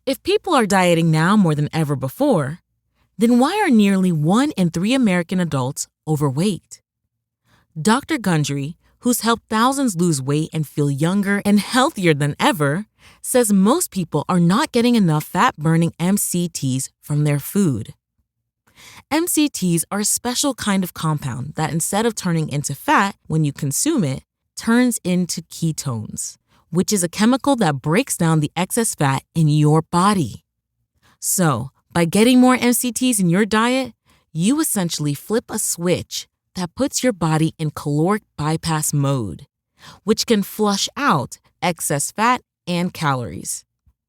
If people are dieting now more than ever before, then why are nearly 1 in 3 American adults overweight? Dr. Gundry, who's helped thousands lose weight and feel younger and healthier than ever, says most people are not getting enough fat-burning MCTs from their food. MCTs are a special kind of compound that instead of turning into fat when you consume it, turns into ketones, which is a chemical that breaks down the excess fat in your body. So, by getting more MCTs in your diet, you essentially flip a switch that puts your body in caloric bypass mode, which can flush out excess fat and calories.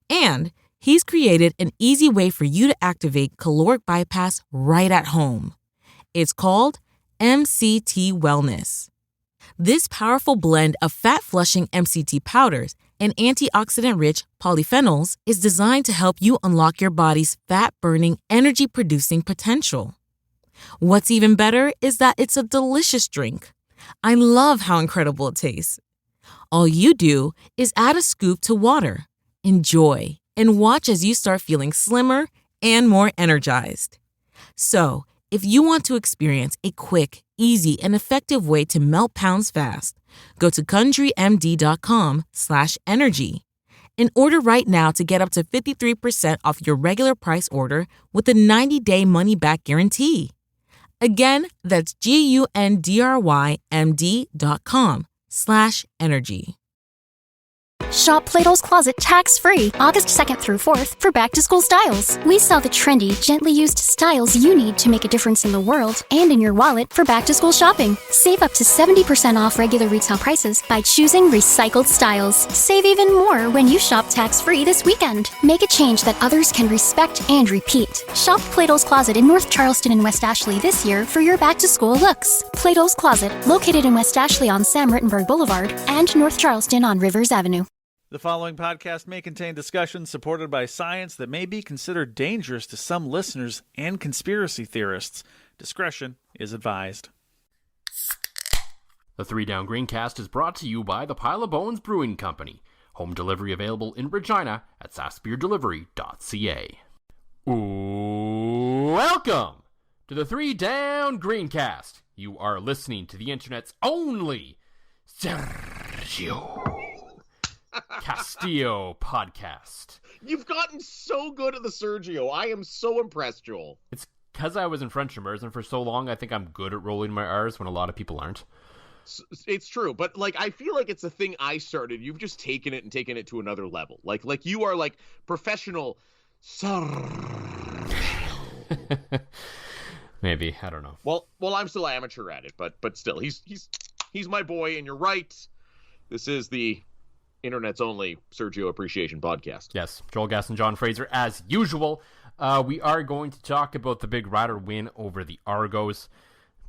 And he's created an easy way for you to activate caloric bypass right at home. It's called MCT Wellness. This powerful blend of fat-flushing MCT powders and antioxidant-rich polyphenols is designed to help you unlock your body's fat-burning, energy-producing potential. What's even better is that it's a delicious drink. I love how incredible it tastes. All you do is add a scoop to water, enjoy, and watch as you start feeling slimmer and more energized. So, if you want to experience a quick, easy, and effective way to melt pounds fast, go to GundryMD.com/energy and order right now to get up to 53% off your regular price order with a 90-day money-back guarantee. Again, that's GUNDRYMD.com/energy. Shop Plato's Closet tax-free August 2nd through 4th for back-to-school styles. We sell the trendy, gently used styles you need to make a difference in the world and in your wallet for back-to-school shopping. Save up to 70% off regular retail prices by choosing recycled styles. Save even more when you shop tax-free this weekend. Make a change that others can respect and repeat. Shop Plato's Closet in North Charleston and West Ashley this year for your back-to-school looks. Plato's Closet, located in West Ashley on Sam Rittenberg Boulevard and North Charleston on Rivers Avenue. The following podcast may contain discussions supported by science that may be considered dangerous to some listeners and conspiracy theorists. Discretion is advised. The 3 Down Greencast is brought to you by the Pile of Bones Brewing Company. Home delivery available in Regina at sassbeerdelivery.ca. Welcome to the 3 Down Greencast. You are listening to the internet's only Sergio Castillo podcast. You've gotten so good at the Sergio. I am so impressed, Joel. It's because I was in French immersion for so long, I think I'm good at rolling my R's when a lot of people aren't. It's true, but I feel like it's a thing I started. You've just taken it to another level. Like you are like professional Maybe, I don't know. Well, I'm still amateur at it, but still, he's my boy, and you're right. This is the internet's only Sergio Appreciation podcast. Yes, Joel Gass and John Fraser, as usual. We are going to talk about the big Rider win over the Argos,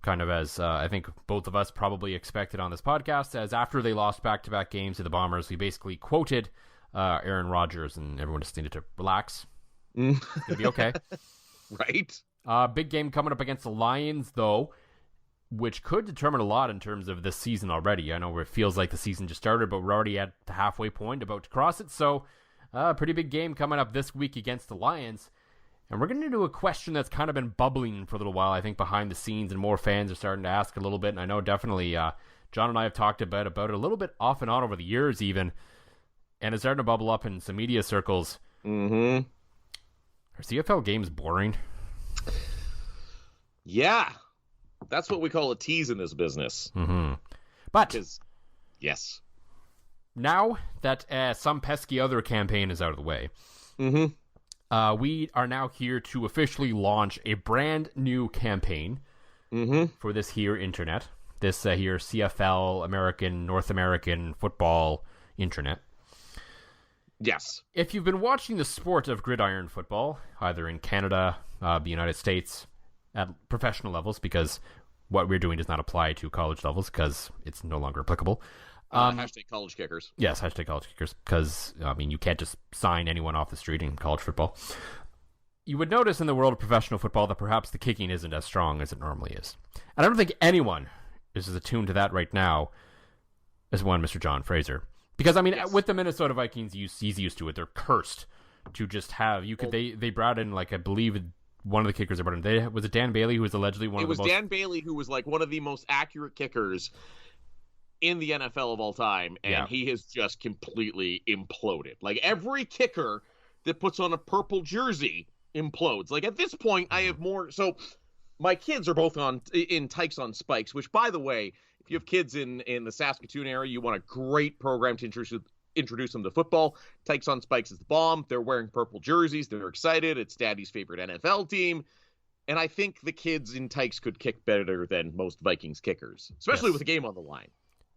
kind of as I think both of us probably expected on this podcast, as after they lost back-to-back games to the Bombers, we basically quoted Aaron Rodgers, and everyone just needed to relax. It's going to be okay. Right. Big game coming up against the Lions, though, which could determine a lot in terms of this season already. I know where it feels like the season just started, but we're already at the halfway point, about to cross it. So, pretty big game coming up this week against the Lions. And we're going to do a question that's kind of been bubbling for a little while, I think, behind the scenes, and more fans are starting to ask a little bit. And I know definitely John and I have talked about it a little bit off and on over the years even. And it's starting to bubble up in some media circles. Mm-hmm. Are CFL games boring? Yeah. That's what we call a tease in this business. Mm-hmm. But yes, now that some pesky other campaign is out of the way, we are now here to officially launch a brand new campaign for this here internet, this here CFL North American football internet. Yes. If you've been watching the sport of gridiron football, either in Canada, the United States, at professional levels, because what we're doing does not apply to college levels because it's no longer applicable. Hashtag college kickers. Yes, hashtag college kickers, because, you can't just sign anyone off the street in college football. You would notice in the world of professional football that perhaps the kicking isn't as strong as it normally is. And I don't think anyone is as attuned to that right now as one Mr. John Fraser. Because, with the Minnesota Vikings, he's used to it. They're cursed to just have they brought in, like, I believe one of the kickers they brought in. Was it Dan Bailey, who was allegedly one of the most... Dan Bailey, who was like one of the most accurate kickers in the NFL of all time, and he has just completely imploded. Like, every kicker that puts on a purple jersey implodes. Like, at this point, I have more... So, my kids are both in Tykes on Spikes, which, by the way, if you have kids in the Saskatoon area, you want a great program to introduce them to football. Tykes on Spikes is the bomb. They're wearing purple jerseys. They're excited. It's Daddy's favorite NFL team. And I think the kids in Tykes could kick better than most Vikings kickers, especially with a game on the line.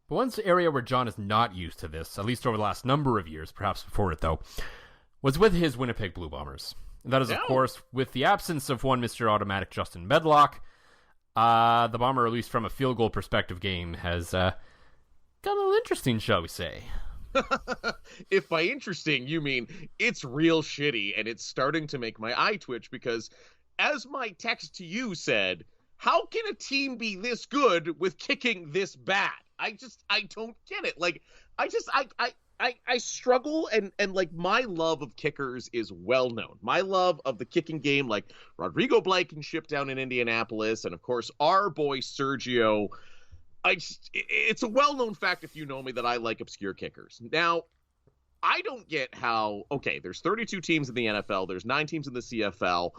But one area where John is not used to this, at least over the last number of years, perhaps before it though, was with his Winnipeg Blue Bombers. And that is, of course, with the absence of one Mr. Automatic Justin Medlock. The Bomber, at least from a field goal perspective game, has got a little interesting, shall we say. If by interesting you mean it's real shitty, and it's starting to make my eye twitch, because as my text to you said, how can a team be this good with kicking this bad? I don't get it. Like, I struggle, and like, my love of kickers is well known. My love of the kicking game, like Rodrigo Blankenship down in Indianapolis, and of course our boy Sergio. It's a well-known fact, if you know me, that I like obscure kickers. Now, I don't get how, okay, there's 32 teams in the NFL, there's 9 teams in the CFL,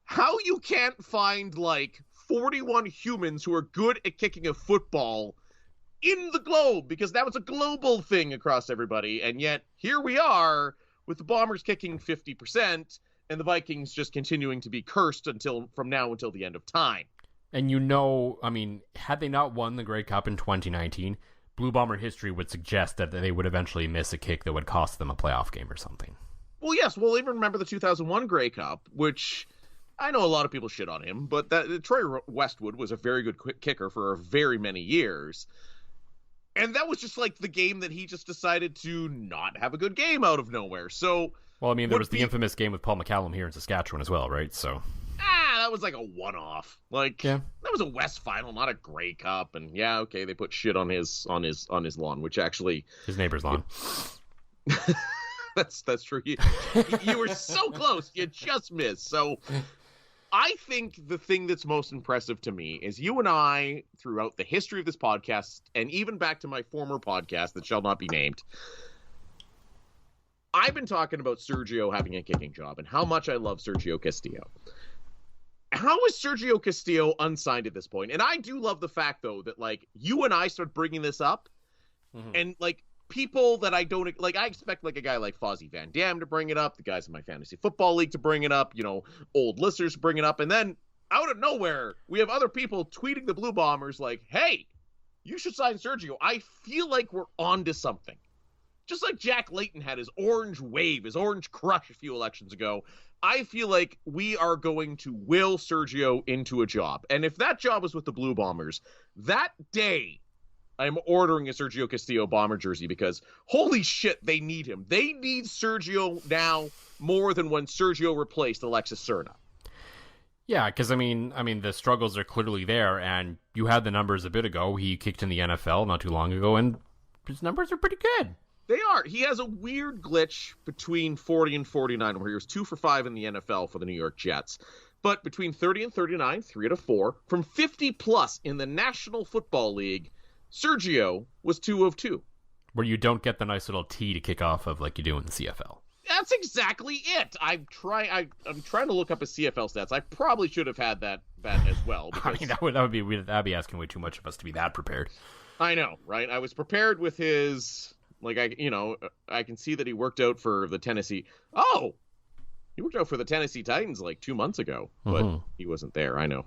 how you can't find, like, 41 humans who are good at kicking a football in the globe, because that was a global thing across everybody, and yet here we are with the Bombers kicking 50% and the Vikings just continuing to be cursed from now until the end of time. And I mean, had they not won the Grey Cup in 2019, Blue Bomber history would suggest that they would eventually miss a kick that would cost them a playoff game or something. Well, yes, we'll even remember the 2001 Grey Cup, which I know a lot of people shit on him, but Troy Westwood was a very good kicker for very many years. And that was just like the game that he just decided to not have a good game out of nowhere. So, well, I mean, there was the infamous game with Paul McCallum here in Saskatchewan as well, right? So, that was like a one-off. Like, that was a West Final, not a Grey Cup. And yeah, okay, they put shit on his lawn, which actually, his neighbor's lawn. That's true. You were so close, you just missed. So, I think the thing that's most impressive to me is you and I, throughout the history of this podcast, and even back to my former podcast that shall not be named, I've been talking about Sergio having a kicking job and how much I love Sergio Castillo. How is Sergio Castillo unsigned at this point? And I do love the fact, though, that, like, you and I start bringing this up, and, like, people that I don't, like, I expect, like, a guy like Fozzie Van Dam to bring it up, the guys in my fantasy football league to bring it up, old listeners to bring it up, and then, out of nowhere, we have other people tweeting the Blue Bombers like, hey, you should sign Sergio. I feel like we're on to something. Just like Jack Layton had his orange wave, his orange crush a few elections ago, I feel like we are going to will Sergio into a job. And if that job is with the Blue Bombers, that day I'm ordering a Sergio Castillo Bomber jersey, because holy shit, they need him. They need Sergio now more than when Sergio replaced Alexis Serna. Yeah, because I mean, the struggles are clearly there, and you had the numbers a bit ago. He kicked in the NFL not too long ago, and his numbers are pretty good. They are. He has a weird glitch between 40 and 49, where he was 2 for 5 in the NFL for the New York Jets. But between 30 and 39, 3 out of 4, from 50 plus in the National Football League, Sergio was 2 of 2. Where you don't get the nice little T to kick off of like you do in the CFL. That's exactly it. I'm trying to look up his CFL stats. I probably should have had that as well. Because, I mean, that'd be asking way too much of us to be that prepared. I know, right? I was prepared with his, like, I can see that he worked out for the Tennessee. Oh, he worked out for the Tennessee Titans like 2 months ago, but he wasn't there. I know.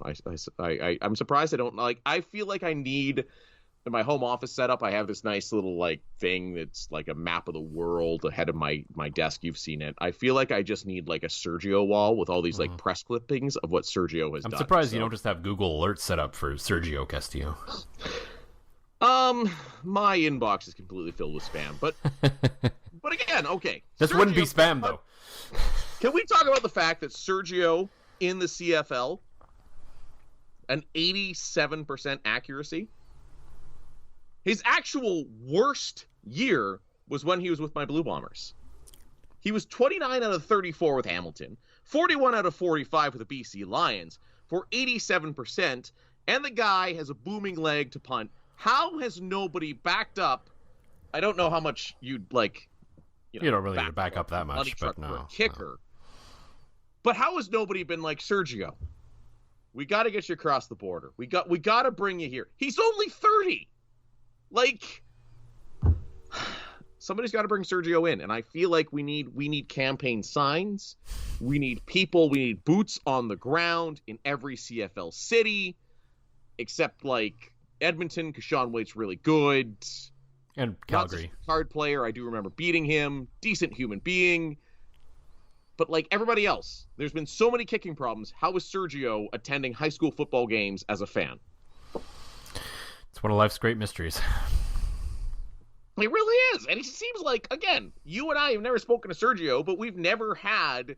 I'm surprised I don't, like, I feel like I need, in my home office setup, I have this nice little, like, thing that's like a map of the world ahead of my desk. You've seen it. I feel like I just need, like, a Sergio wall with all these, like, press clippings of what Sergio has done. I'm surprised you don't just have Google Alerts set up for Sergio Castillo. My inbox is completely filled with spam, but again, okay. This wouldn't be spam, though. Can we talk about the fact that Sergio in the CFL, an 87% accuracy? His actual worst year was when he was with my Blue Bombers. He was 29 out of 34 with Hamilton, 41 out of 45 with the BC Lions for 87%, and the guy has a booming leg to punt. How has nobody backed up? I don't know how much you'd like. You don't really need to back up that much, but no. For a kicker. No. But how has nobody been like, Sergio, we got to get you across the border. We got to bring you here. He's only 30. Like, somebody's got to bring Sergio in, and I feel like we need campaign signs. We need people. We need boots on the ground in every CFL city, except like Edmonton, because Sean Waite's really good. And Calgary. Card player. I do remember beating him. Decent human being. But like everybody else, there's been so many kicking problems. How is Sergio attending high school football games as a fan? It's one of life's great mysteries. It really is. And he seems like, again, you and I have never spoken to Sergio, but we've never had,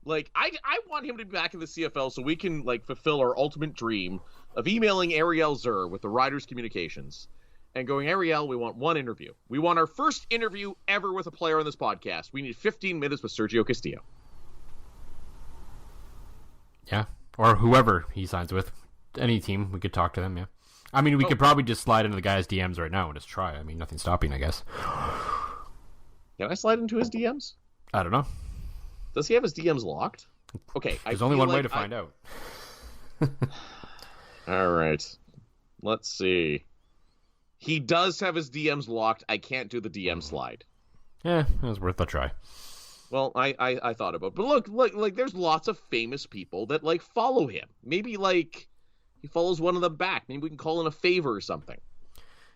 like, I want him to be back in the CFL so we can, like, fulfill our ultimate dream of emailing Ariel Zur with the Riders Communications and going, Ariel, we want one interview. We want our first interview ever with a player on this podcast. We need 15 minutes with Sergio Castillo. Yeah, or whoever he signs with. Any team, we could talk to them, yeah. I mean, we could probably just slide into the guy's DMs right now and just try. I mean, nothing's stopping, I guess. Can I slide into his DMs? I don't know. Does he have his DMs locked? Okay. There's only one way to find out. All right. Let's see. He does have his DMs locked. I can't do the DM slide. Yeah, it was worth a try. Well, I thought about it. But look, there's lots of famous people that, like, follow him. Maybe, like, he follows one of them back. Maybe we can call in a favor or something.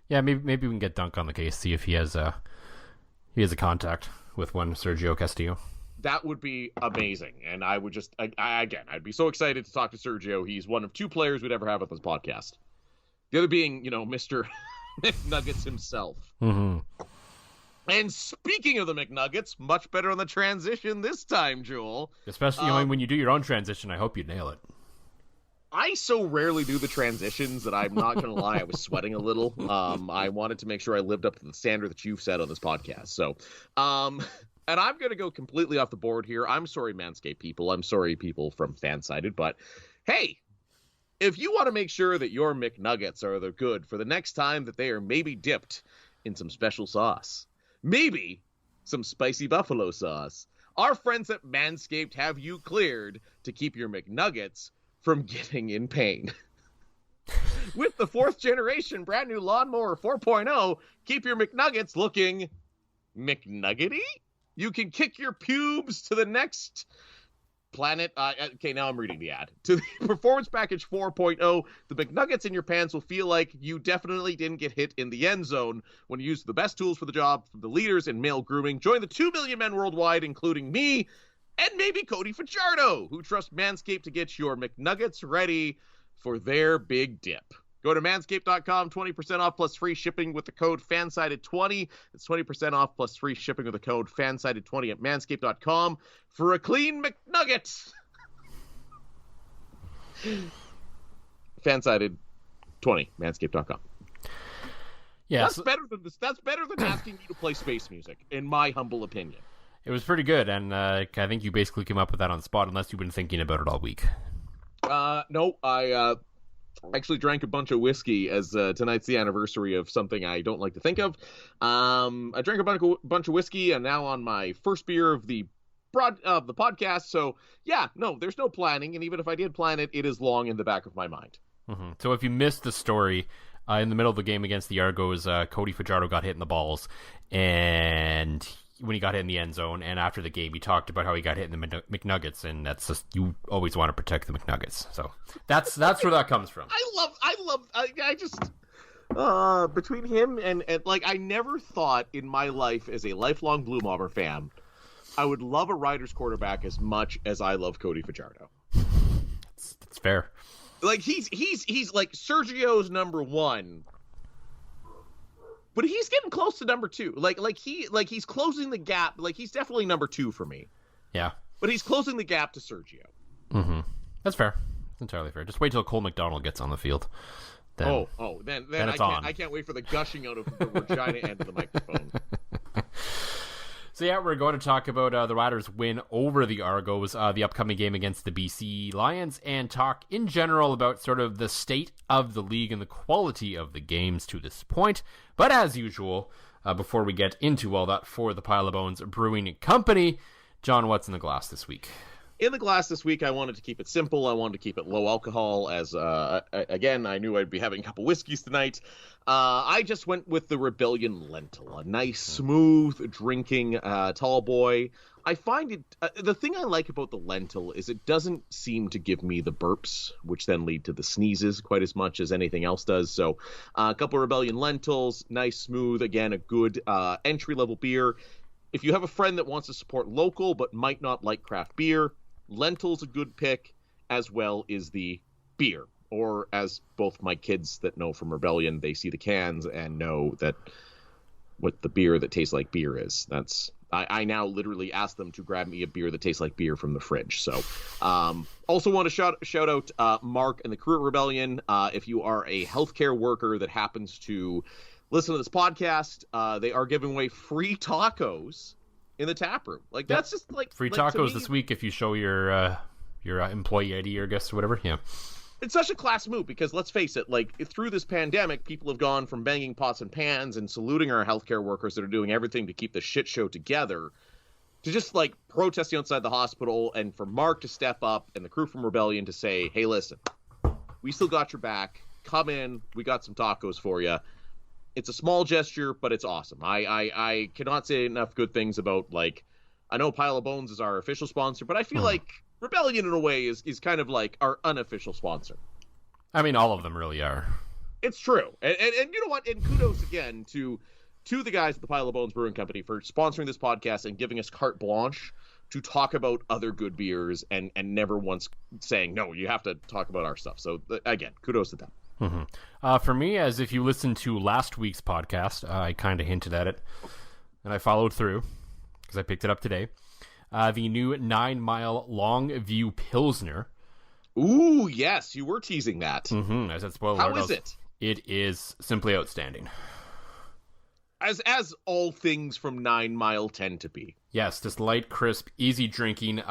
Yeah, maybe we can get Dunk on the case, see if he has a contact with one Sergio Castillo. That would be amazing. And I would just, I'd be so excited to talk to Sergio. He's one of two players we'd ever have on this podcast. The other being, Mr. McNuggets himself. Mm-hmm. And speaking of the McNuggets, much better on the transition this time, Joel. Especially when you do your own transition, I hope you nail it. I so rarely do the transitions that I'm not going to lie, I was sweating a little. I wanted to make sure I lived up to the standard that you've set on this podcast. So, and I'm going to go completely off the board here. I'm sorry, Manscaped people. I'm sorry, people from Fansided. But, hey, if you want to make sure that your McNuggets are the good for the next time that they are maybe dipped in some special sauce, maybe some spicy buffalo sauce, our friends at Manscaped have you cleared to keep your McNuggets from getting in pain. With the 4th generation brand new Lawnmower 4.0, keep your McNuggets looking McNuggety. You can kick your pubes to the next planet. Okay, now I'm reading the ad. To the Performance Package 4.0, the McNuggets in your pants will feel like you definitely didn't get hit in the end zone when you use the best tools for the job from the leaders in male grooming. Join the 2 million men worldwide, including me, and maybe Cody Fajardo, who trust Manscaped to get your McNuggets ready for their big dip. Go to manscaped.com, 20% off plus free shipping with the code FANSIDED20. It's 20% off plus free shipping with the code FANSIDED20 at manscaped.com for a clean McNugget. FANSIDED20, manscaped.com. Yeah, that's better than asking you to play space music, in my humble opinion. It was pretty good, and I think you basically came up with that on the spot, unless you've been thinking about it all week. No, I actually drank a bunch of whiskey, as tonight's the anniversary of something I don't like to think of. I drank a bunch of whiskey, and now on my first beer of the podcast. So yeah, no, there's no planning, and even if I did plan it, it is long in the back of my mind. Mm-hmm. So if you missed the story, in the middle of the game against the Argos, Cody Fajardo got hit in the balls, and when he got hit in the end zone, and after the game, he talked about how he got hit in the McNuggets, and that's just, you always want to protect the McNuggets. So that's where that comes from. I just between him and like, I never thought in my life as a lifelong Blue Mobber fan, I would love a Riders quarterback as much as I love Cody Fajardo. That's fair. Like, he's like Sergio's number one. But he's getting close to number two. Like he's closing the gap. Like, he's definitely number two for me. Yeah. But he's closing the gap to Sergio. Mm-hmm. That's fair. That's entirely fair. Just wait till Cole McDonald gets on the field. Then it's on. I can't wait for the gushing out of the Regina end of the microphone. So yeah, we're going to talk about the Riders' win over the Argos, the upcoming game against the BC Lions, and talk in general about sort of the state of the league and the quality of the games to this point. But as usual, before we get into all that for the Pile of Bones Brewing Company, John, what's in the glass this week? In the glass this week, I wanted to keep it simple. I wanted to keep it low alcohol, as, again, I knew I'd be having a couple whiskeys tonight. I just went with the Rebellion Lentil, a nice, smooth drinking tall boy. I find it, the thing I like about the Lentil is it doesn't seem to give me the burps, which then lead to the sneezes quite as much as anything else does. So a couple of Rebellion Lentils, nice, smooth, again, a good entry-level beer. If you have a friend that wants to support local but might not like craft beer, Lentil's a good pick, as well is the beer. Or as both my kids that know from Rebellion, they see the cans and know that what the beer that tastes like beer is. I now literally ask them to grab me a beer that tastes like beer from the fridge. So also want to shout out Mark and the crew at Rebellion. If you are a healthcare worker that happens to listen to this podcast, they are giving away free tacos in the tap room. Like, that's just like free tacos this week if you show your employee ID or guest or whatever. Yeah, it's such a class move because let's face it, like through this pandemic, people have gone from banging pots and pans and saluting our healthcare workers that are doing everything to keep the shit show together to just like protesting outside the hospital, and for Mark to step up and the crew from Rebellion to say, hey, listen, we still got your back. Come in. We got some tacos for you. It's a small gesture, but it's awesome. I cannot say enough good things about, like, I know Pile of Bones is our official sponsor, but I feel like Rebellion in a way is kind of like our unofficial sponsor. I mean, all of them really are. It's true. And you know what? And kudos again to the guys at the Pile of Bones Brewing Company for sponsoring this podcast and giving us carte blanche to talk about other good beers and never once saying, no, you have to talk about our stuff. So again, kudos to them. Mm-hmm. For me, as if you listened to last week's podcast, I kind of hinted at it, and I followed through because I picked it up today. The new 9 Mile Longview Pilsner. Ooh, yes, you were teasing that. Mm-hmm. I said spoiler. How is it? It is simply outstanding. As all things from 9 Mile tend to be. Yes, just light, crisp, easy drinking.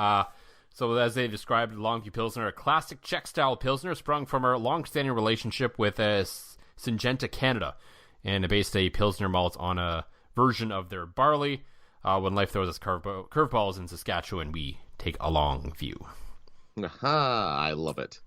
So as they described, Longview Pilsner, a classic Czech-style Pilsner sprung from our long-standing relationship with Syngenta Canada, and based a Pilsner malt on a version of their barley. When life throws us curveballs in Saskatchewan, we take a long view. Aha, I love it.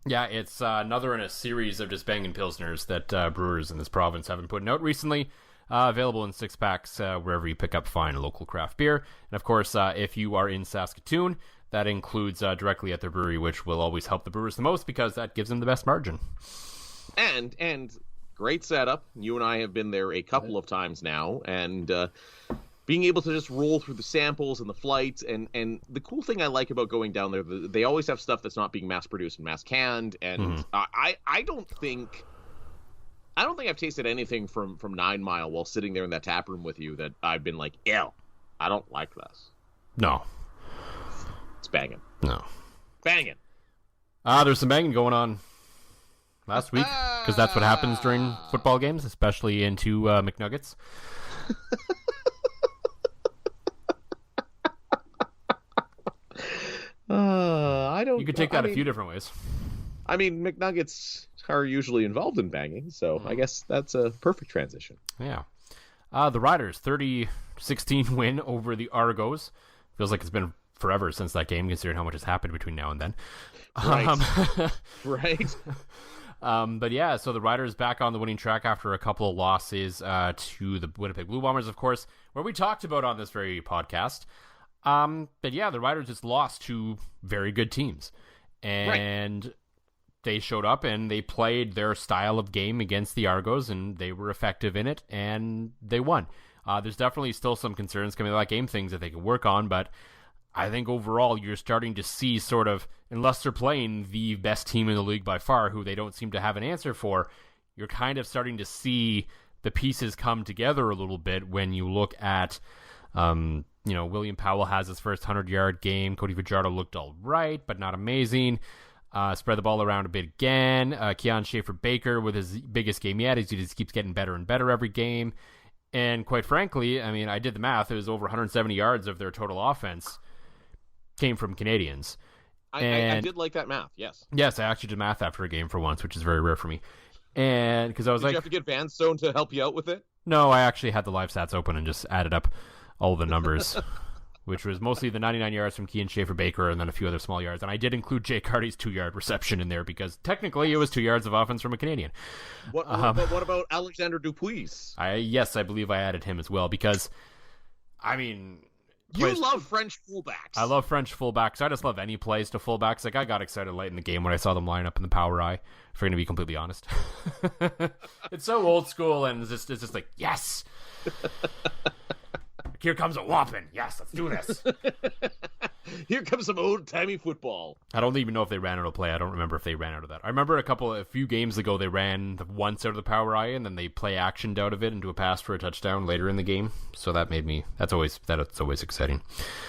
Yeah, it's another in a series of just banging Pilsners that brewers in this province have been putting out recently. Available in 6-packs wherever you pick up fine local craft beer. And of course, if you are in Saskatoon, that includes directly at their brewery, which will always help the brewers the most because that gives them the best margin. And great setup. You and I have been there a couple of times now, and being able to just roll through the samples and the flights, and the cool thing I like about going down there, they always have stuff that's not being mass produced and mass canned, and I don't think I've tasted anything from 9 Mile while sitting there in that tap room with you that I've been like, ew, I don't like this. No. It's banging. No. Banging. There's some banging going on last week, because that's what happens during football games, especially into McNuggets. You could take that a few different ways. I mean, McNuggets are usually involved in banging, so I guess that's a perfect transition. Yeah. The Riders, 30-16 win over the Argos. Feels like it's been forever since that game, considering how much has happened between now and then. Right. Right. But yeah, so the Riders back on the winning track after a couple of losses to the Winnipeg Blue Bombers, of course, where we talked about on this very podcast. But yeah, the Riders just lost to very good teams. And they showed up and they played their style of game against the Argos, and they were effective in it, and they won. There's definitely still some concerns coming out of that game, things that they can work on, but I think overall you're starting to see sort of, unless they're playing the best team in the league by far, who they don't seem to have an answer for, you're kind of starting to see the pieces come together a little bit when you look at, William Powell has his first 100-yard game. Cody Fajardo looked all right, but not amazing. Spread the ball around a bit again. Keon Schaefer-Baker with his biggest game yet. He just keeps getting better and better every game. And quite frankly, I mean, I did the math. It was over 170 yards of their total offense came from Canadians. I did like that math, yes. Yes, I actually did math after a game for once, which is very rare for me. And because I was Did like, you have to get Van Stone to help you out with it? no, I actually had the live stats open and just added up all the numbers, which was mostly the 99 yards from Kean Schaefer-Baker and then a few other small yards. And I did include Jake Hardy's 2-yard reception in there because technically it was 2 yards of offense from a Canadian. What about Alexander Dupuis? Yes, I believe I added him as well because, I mean... You love French fullbacks. I love French fullbacks. I just love any plays to fullbacks. Like, I got excited late in the game when I saw them line up in the power eye, if we're going to be completely honest. It's so old school, and it's just like, yes! Here comes a whopping. Yes, let's do this. Here comes some old-timey football. I don't even know if they ran out of play. I don't remember if they ran out of that. I remember a few games ago they ran once out of the power eye and then they play actioned out of it into a pass for a touchdown later in the game. So that's always exciting.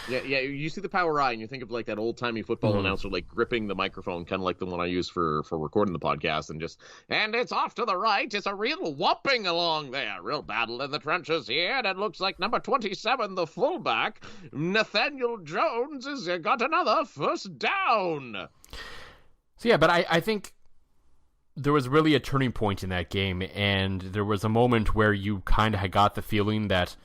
Yeah. You see the power eye and you think of like that old-timey football announcer like gripping the microphone, kind of like the one I use for recording the podcast, and it's off to the right. It's a real whopping along there. Real battle in the trenches here, and it looks like number 27, the fullback, Nathaniel Jones, has got another first down. So yeah, but I think there was really a turning point in that game, and there was a moment where you kind of got the feeling that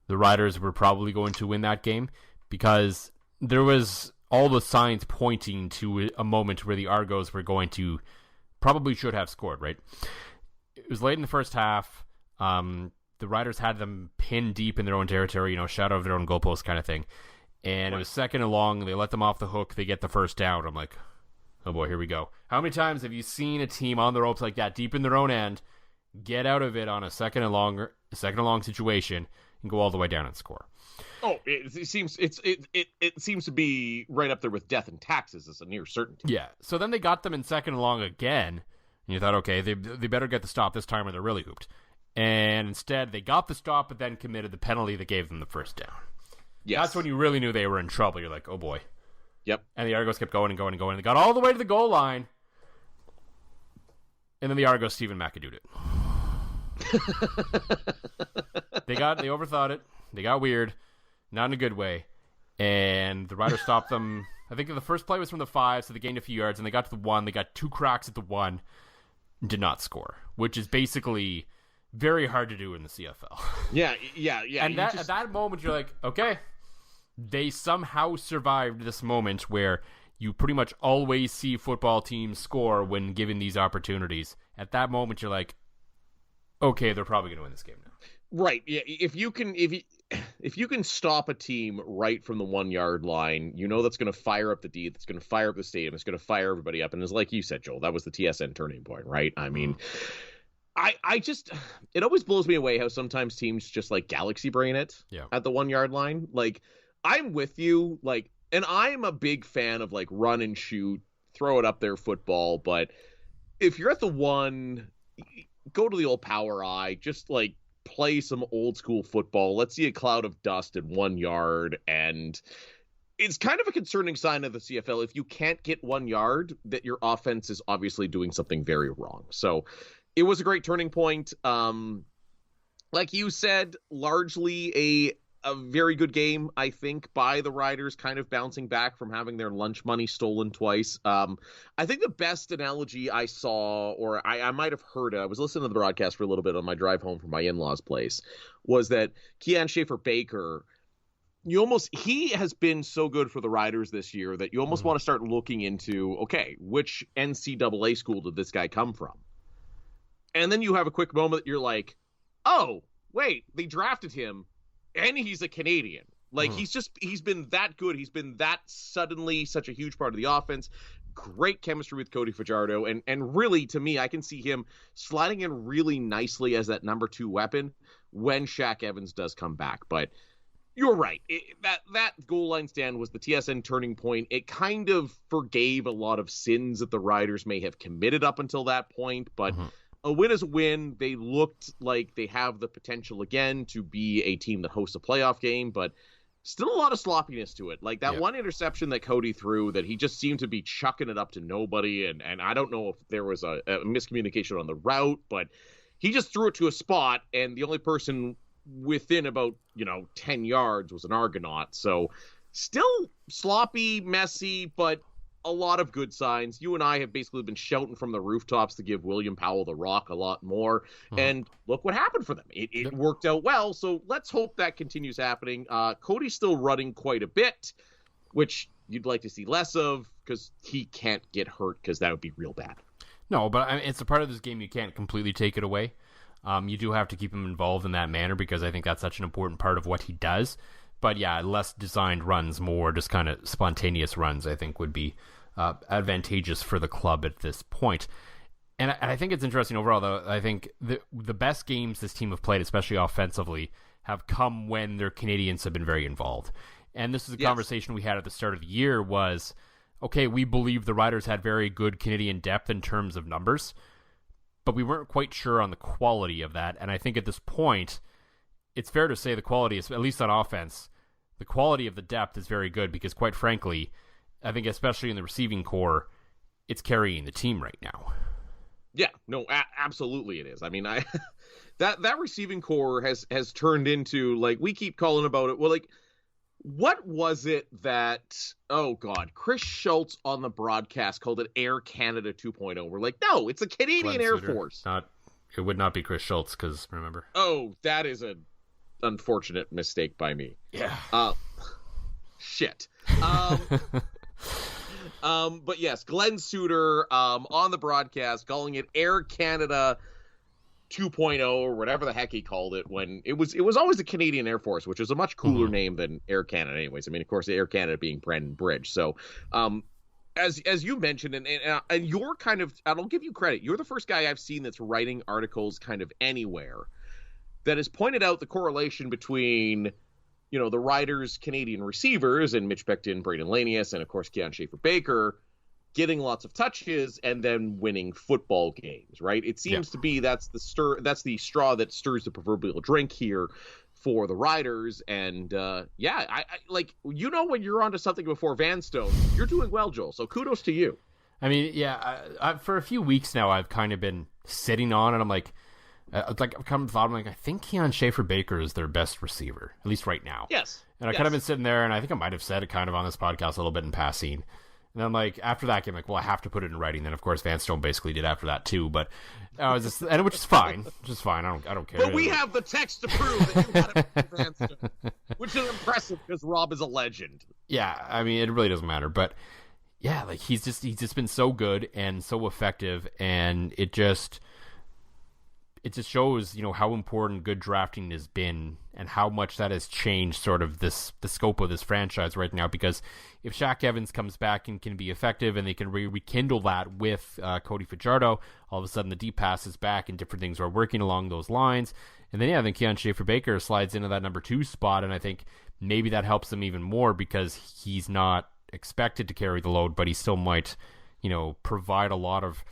the Riders were probably going to win that game because there was all the signs pointing to a moment where the Argos were going to probably should have scored, right? It was late in the first half. The Riders had them pinned deep in their own territory, shadow of their own goalpost kind of thing. And It was second and long. They let them off the hook. They get the first down. I'm like, oh boy, here we go. How many times have you seen a team on the ropes like that, deep in their own end, get out of it on a second and long situation and go all the way down and score? Oh, it seems to be right up there with death and taxes as a near certainty. Yeah. So then they got them in second and long again, and you thought, okay, they better get the stop this time or they're really hooped. And instead, they got the stop, but then committed the penalty that gave them the first down. Yes. That's when you really knew they were in trouble. You're like, oh boy. Yep. And the Argos kept going and going and going. They got all the way to the goal line. And then the Argos Stephen McAdooed it. They overthought it. They got weird. Not in a good way. And the Riders stopped them. I think the first play was from the 5, so they gained a few yards. And they got to the 1. They got 2 cracks at the 1. Did not score. Which is basically very hard to do in the CFL. Yeah. And at that moment, you're like, okay, they somehow survived this moment where you pretty much always see football teams score when given these opportunities. At that moment, you're like, okay, they're probably going to win this game now. Right. Yeah. If you can stop a team right from the 1 yard line, that's going to fire up the D. That's going to fire up the stadium. It's going to fire everybody up. And it's like you said, Joel, that was the TSN turning point, right? I mean. It always blows me away how sometimes teams just like galaxy brain it at the 1 yard line. Like, I'm with you, like, and I'm a big fan of like run and shoot, throw it up there football. But if you're at the 1, go to the old power eye, just like play some old school football. Let's see a cloud of dust at 1 yard. And it's kind of a concerning sign of the CFL. If you can't get 1 yard, that your offense is obviously doing something very wrong. So it was a great turning point. Like you said, largely a very good game, I think, by the Riders, kind of bouncing back from having their lunch money stolen twice. I think the best analogy I saw, or I might have heard it, I was listening to the broadcast for a little bit on my drive home from my in-laws' place, was that Kean Schaefer-Baker, he has been so good for the Riders this year that you almost want to start looking into, okay, which NCAA school did this guy come from? And then you have a quick moment that you're like, oh, wait, they drafted him and he's a Canadian. Like, he's been that good. He's been that suddenly such a huge part of the offense. Great chemistry with Cody Fajardo. And really, to me, I can see him sliding in really nicely as that number 2 weapon when Shaq Evans does come back. But you're right. That goal line stand was the TSN turning point. It kind of forgave a lot of sins that the Riders may have committed up until that point. But a win is a win. They looked like they have the potential again to be a team that hosts a playoff game, but still a lot of sloppiness to it. Like that one interception that Cody threw that he just seemed to be chucking it up to nobody. And I don't know if there was a miscommunication on the route, but he just threw it to a spot and the only person within about, 10 yards was an Argonaut. So still sloppy, messy, but a lot of good signs. You and I have basically been shouting from the rooftops to give William Powell the rock a lot more. And look what happened for them. It worked out well. So let's hope that continues happening. Cody's still running quite a bit, which you'd like to see less of because he can't get hurt because that would be real bad. No, but it's a part of this game you can't completely take it away. You do have to keep him involved in that manner because I think that's such an important part of what he does. But yeah, less designed runs, more just kind of spontaneous runs, I think would be advantageous for the club at this point. And I think it's interesting overall, though. I think the best games this team have played, especially offensively, have come when their Canadians have been very involved. And this is a conversation we had at the start of the year was, okay, we believe the Riders had very good Canadian depth in terms of numbers, but we weren't quite sure on the quality of that. And I think at this point, it's fair to say the quality, is, at least on offense, the quality of the depth is very good because, quite frankly, I think especially in the receiving core, it's carrying the team right now. Yeah, no, absolutely it is. I mean, that receiving core has turned into, like, we keep calling about it. Well, like, what was it that, oh God, Chris Schultz on the broadcast called it Air Canada 2.0. We're like, no, it's a Canadian Air Force. It would not be Chris Schultz because, remember? Oh, that is an unfortunate mistake by me. Yeah. Shit. But yes, Glenn Suter on the broadcast calling it Air Canada 2.0 or whatever the heck he called it, when it was always the Canadian Air Force, which is a much cooler name than Air Canada anyways. I mean, of course, Air Canada being Brandon Bridge. So as you mentioned, and you're kind of, and I'll give you credit, you're the first guy I've seen that's writing articles kind of anywhere that has pointed out the correlation between, the Riders' Canadian receivers and Mitch Becton, Braden Lanius, and of course Keon Schaefer-Baker getting lots of touches and then winning football games, right? It seems to be that's the straw that stirs the proverbial drink here for the Riders. And I like, when you're onto something before Vanstone, you're doing well, Joel. So kudos to you. I mean, I for a few weeks now, I've kind of been sitting on it. I'm like, I've come to thought, I'm like, I think Keon Schaefer-Baker is their best receiver, at least right now. Yes. And I kind of been sitting there, and I think I might have said it kind of on this podcast a little bit in passing. And I'm like, after that game, well, I have to put it in writing. Then, of course, Vanstone basically did after that too. But which is fine, I don't care. But we have the text to prove that you got it from Vanstone, which is impressive because Rob is a legend. Yeah, I mean, it really doesn't matter. But yeah, like he's just been so good and so effective, and it just shows, how important good drafting has been and how much that has changed sort of the scope of this franchise right now. Because if Shaq Evans comes back and can be effective and they can rekindle that with Cody Fajardo, all of a sudden the deep pass is back and different things are working along those lines. And then, I think Keon Schaefer-Baker slides into that number 2 spot, and I think maybe that helps him even more because he's not expected to carry the load, but he still might, provide a lot of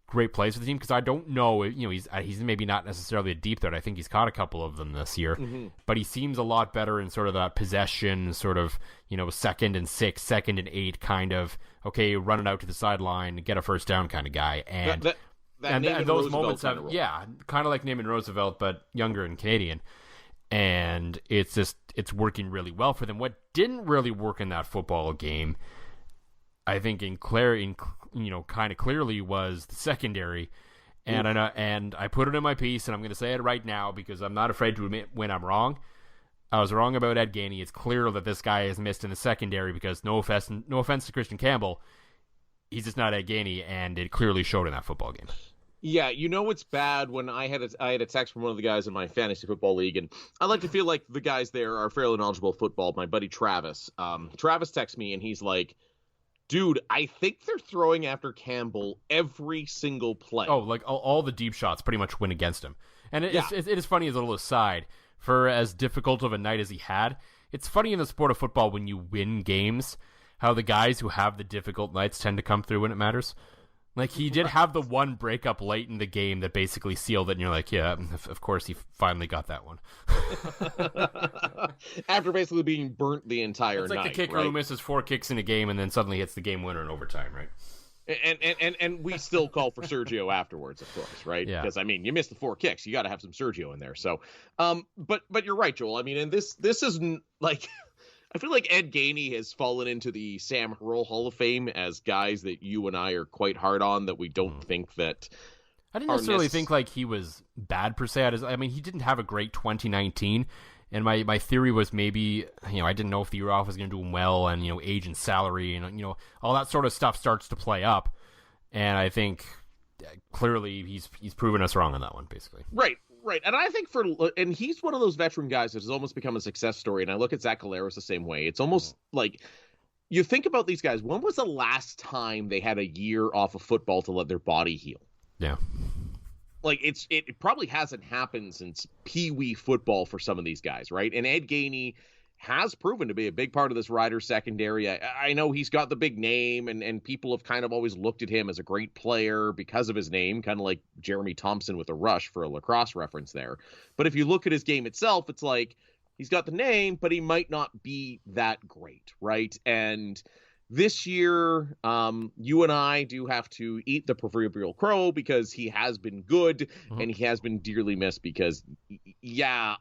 great plays for the team, because I don't know, he's maybe not necessarily a deep threat. I think he's caught a couple of them this year, but he seems a lot better in sort of that possession, sort of, 2nd and 6, 2nd and 8 kind of, okay, run it out to the sideline, get a first down kind of guy. And and those moments have, kind of like Naaman Roosevelt, but younger and Canadian. And it's working really well for them. What didn't really work in that football game, I think kind of clearly, was the secondary. And I put it in my piece, and I'm going to say it right now because I'm not afraid to admit when I'm wrong. I was wrong about Ed Gainey. It's clear that this guy has missed in the secondary because no offense to Christian Campbell, he's just not Ed Gainey, and it clearly showed in that football game. Yeah, it's bad when I had a text from one of the guys in my fantasy football league, and I like to feel like the guys there are fairly knowledgeable football. My buddy Travis. Travis texts me, and he's like, dude, I think they're throwing after Campbell every single play. Oh, like all the deep shots pretty much went against him. And it is funny, as a little aside, for as difficult of a night as he had, it's funny in the sport of football when you win games, how the guys who have the difficult nights tend to come through when it matters. Like, he did have the one breakup late in the game that basically sealed it, and you're like, yeah, of course he finally got that one. After basically being burnt the entire night. It's like the kicker who misses 4 kicks in a game and then suddenly hits the game winner in overtime, right? And we still call for Sergio afterwards, of course, right? Yeah. Because I mean, you missed the 4 kicks, you got to have some Sergio in there. So, but you're right, Joel. I mean, and this isn't like I feel like Ed Gainey has fallen into the Sam Hurl Hall of Fame as guys that you and I are quite hard on, that we don't think that. I didn't necessarily think like he was bad per se. I mean, he didn't have a great 2019. And my theory was maybe, I didn't know if the year off was going to do him well, and, age and salary and, all that sort of stuff starts to play up. And I think clearly he's proven us wrong on that one, basically. Right. And I think and he's one of those veteran guys that has almost become a success story. And I look at Zach Collaros the same way. It's almost like you think about these guys. When was the last time they had a year off of football to let their body heal? Yeah. Like it probably hasn't happened since Pee-wee football for some of these guys, right? And Ed Gainey has proven to be a big part of this Riders secondary. I know he's got the big name, and people have kind of always looked at him as a great player because of his name, kind of like Jeremy Thompson with a Rush for a lacrosse reference there. But if you look at his game itself, it's like he's got the name, but he might not be that great, right? And this year, you and I do have to eat the proverbial crow because he has been good and he has been dearly missed because, yeah,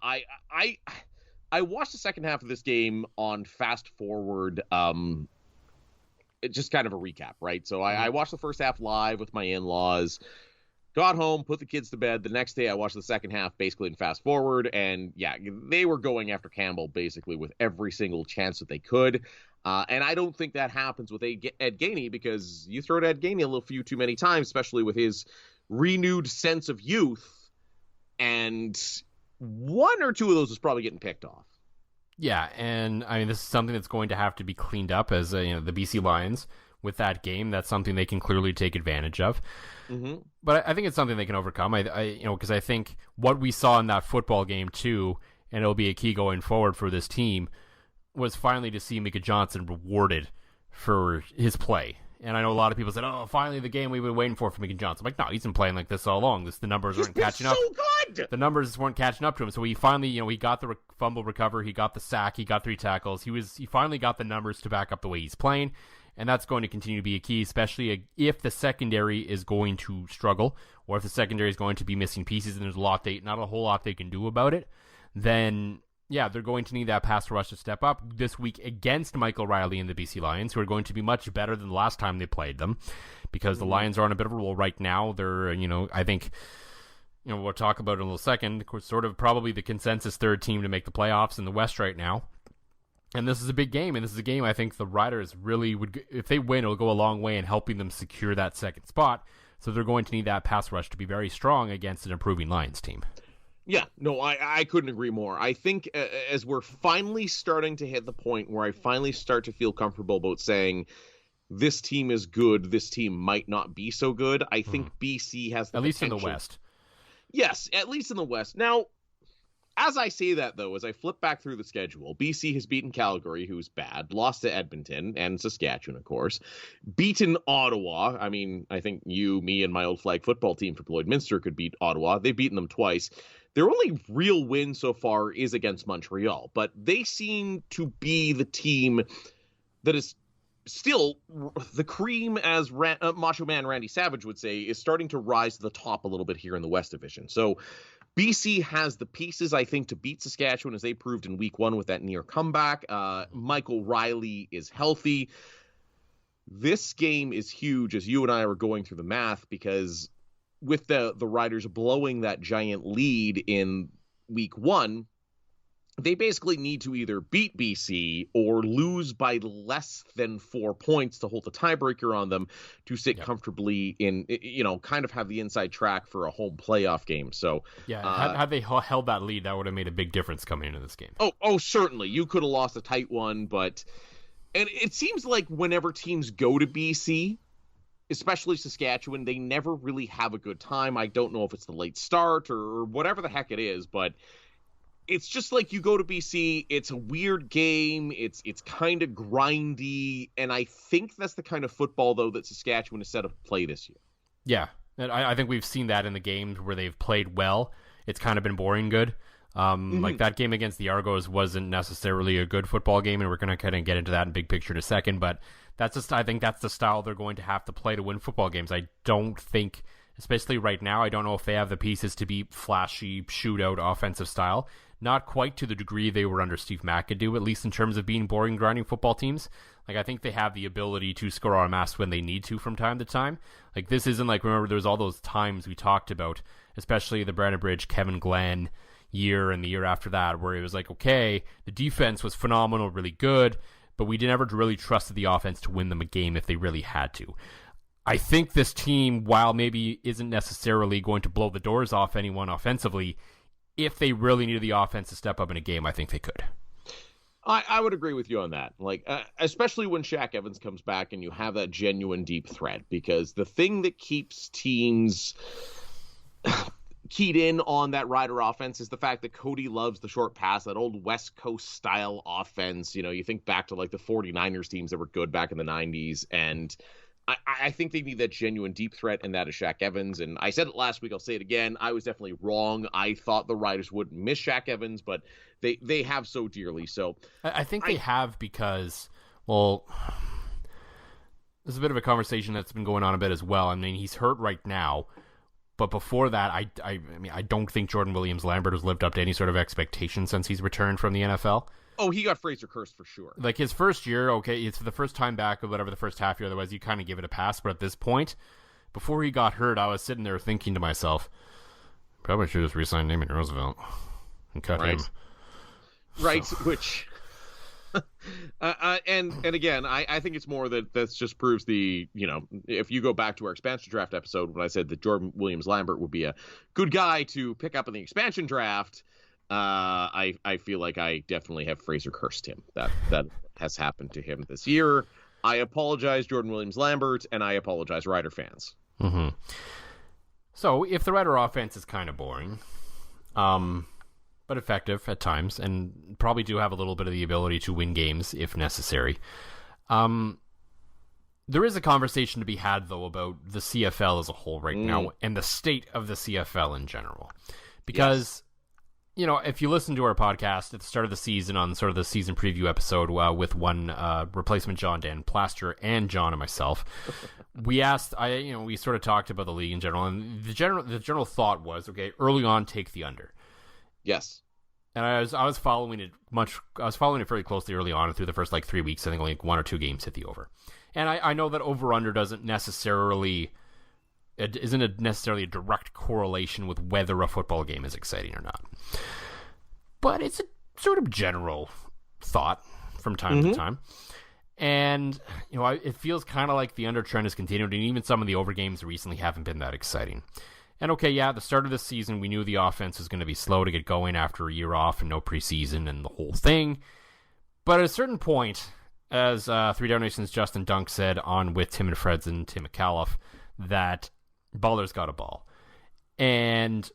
I watched the second half of this game on fast forward, just kind of a recap, right? So I watched the first half live with my in-laws, got home, put the kids to bed. The next day I watched the second half basically in fast forward, and yeah, they were going after Campbell basically with every single chance that they could. And I don't think that happens with Ed Gainey, because you throw to Ed Gainey a little few too many times, especially with his renewed sense of youth, and one or two of those is probably getting picked off. Yeah, and I mean, this is something that's going to have to be cleaned up as the BC Lions with that game. That's something they can clearly take advantage of. Mm-hmm. But I think it's something they can overcome. Because I think what we saw in that football game too, and it'll be a key going forward for this team, was finally to see Micah Johnson rewarded for his play. And I know a lot of people said, "Oh, finally the game we've been waiting for Micah Johnson." I'm like, no, he's been playing like this all along. The numbers weren't catching up. So good. The numbers weren't catching up to him. So he finally, he got the fumble recover, he got the sack, he got 3 tackles. He finally got the numbers to back up the way he's playing, and that's going to continue to be a key, especially if the secondary is going to struggle, or if the secondary is going to be missing pieces, and there's not a whole lot they can do about it. Then, yeah, they're going to need that pass rush to step up this week against Michael Riley and the BC Lions, who are going to be much better than the last time they played them, because the Lions are on a bit of a roll right now. They're, I think, we'll talk about it in a little second. Of course, sort of probably the consensus third team to make the playoffs in the West right now. And this is a big game, and this is a game I think the Riders really would, if they win, it'll go a long way in helping them secure that second spot. So they're going to need that pass rush to be very strong against an improving Lions team. Yeah, no, I couldn't agree more. I think as we're finally starting to hit the point where I finally start to feel comfortable about saying this team is good, this team might not be so good, I think BC has the at least potential. In the West. Yes, at least in the West. Now, as I say that, though, as I flip back through the schedule, BC has beaten Calgary, who's bad, lost to Edmonton and Saskatchewan, of course, beaten Ottawa. I mean, I think you, me, and my old flag football team for Lloydminster could beat Ottawa. They've beaten them twice. Their only real win so far is against Montreal, but they seem to be the team that is still the cream, as Macho Man Randy Savage would say, is starting to rise to the top a little bit here in the West Division. So BC has the pieces, I think, to beat Saskatchewan, as they proved in week 1 with that near comeback. Michael Riley is healthy. This game is huge, as you and I were going through the math, because with the Riders blowing that giant lead in week 1, they basically need to either beat BC or lose by less than 4 points to hold the tiebreaker on them to sit comfortably in, kind of have the inside track for a home playoff game. So had they held that lead, that would have made a big difference coming into this game. Oh, certainly. You could have lost a tight one, and it seems like whenever teams go to BC, especially Saskatchewan, they never really have a good time. I don't know if it's the late start or whatever the heck it is, but it's just like you go to BC, it's a weird game, it's kind of grindy, and I think that's the kind of football, though, that Saskatchewan is set up to play this year. Yeah, and I think we've seen that in the games where they've played well. It's kind of been boring good. Like that game against the Argos wasn't necessarily a good football game, and we're going to kind of get into that in big picture in a second, but I think that's the style they're going to have to play to win football games. I don't think, especially right now, I don't know if they have the pieces to be flashy, shootout, offensive style. Not quite to the degree they were under Steve McAdoo, at least in terms of being boring, grinding football teams. Like, I think they have the ability to score en masse when they need to from time to time. Like, this isn't like, remember, there's all those times we talked about, especially the Brandon Bridge, Kevin Glenn year and the year after that, where it was like, okay, the defense was phenomenal, really good, but we never really trusted the offense to win them a game if they really had to. I think this team, while maybe isn't necessarily going to blow the doors off anyone offensively, if they really needed the offense to step up in a game, I think they could. I would agree with you on that. Like, especially when Shaq Evans comes back and you have that genuine deep threat, because the thing that keeps teams keyed in on that Rider offense is the fact that Cody loves the short pass, that old West Coast style offense. You know, you think back to like the 49ers teams that were good back in the 90s, and I think they need that genuine deep threat, and that is Shaq Evans. And I said it last week, I'll say it again. I was definitely wrong. I thought the Riders wouldn't miss Shaq Evans, but they have so dearly. So I think they have because, well, there's a bit of a conversation that's been going on a bit as well. I mean, he's hurt right now, but before that, I mean, I don't think Jordan Williams-Lambert has lived up to any sort of expectation since he's returned from the NFL. Oh, he got Fraser cursed for sure. Like, his first year, okay, it's the first time back or whatever, the first half year, otherwise you kind of give it a pass. But at this point, before he got hurt, I was sitting there thinking to myself, probably should just re-sign Naaman Roosevelt and cut him. Right, so. Which... and again, I think it's more that just proves the, you know, if you go back to our expansion draft episode when I said that Jordan Williams-Lambert would be a good guy to pick up in the expansion draft, I feel like I definitely have Fraser cursed him. That has happened to him this year. I apologize, Jordan Williams-Lambert, and I apologize, Rider fans. Mm-hmm. So if the Rider offense is kind of boring, but effective at times, and probably do have a little bit of the ability to win games if necessary, there is a conversation to be had, though, about the CFL as a whole right now and the state of the CFL in general. Because... Yes. You know, if you listen to our podcast at the start of the season on sort of the season preview episode with one replacement John, Dan Plaster, and John and myself, we asked, we sort of talked about the league in general, and the general thought was, okay, early on, take the under. Yes. And I was following it very closely early on, and through the first like 3 weeks, I think only one or two games hit the over. And I know that over under isn't necessarily a direct correlation with whether a football game is exciting or not. But it's a sort of general thought from time to time. And, you know, it feels kind of like the under trend has continued, and even some of the over games recently haven't been that exciting. And okay, yeah, at the start of the season, we knew the offense was going to be slow to get going after a year off and no preseason and the whole thing. But at a certain point, as Three Down Nation's Justin Dunk said on with Tim and Fred's and Tim McAuliffe, that ballers got a ball. And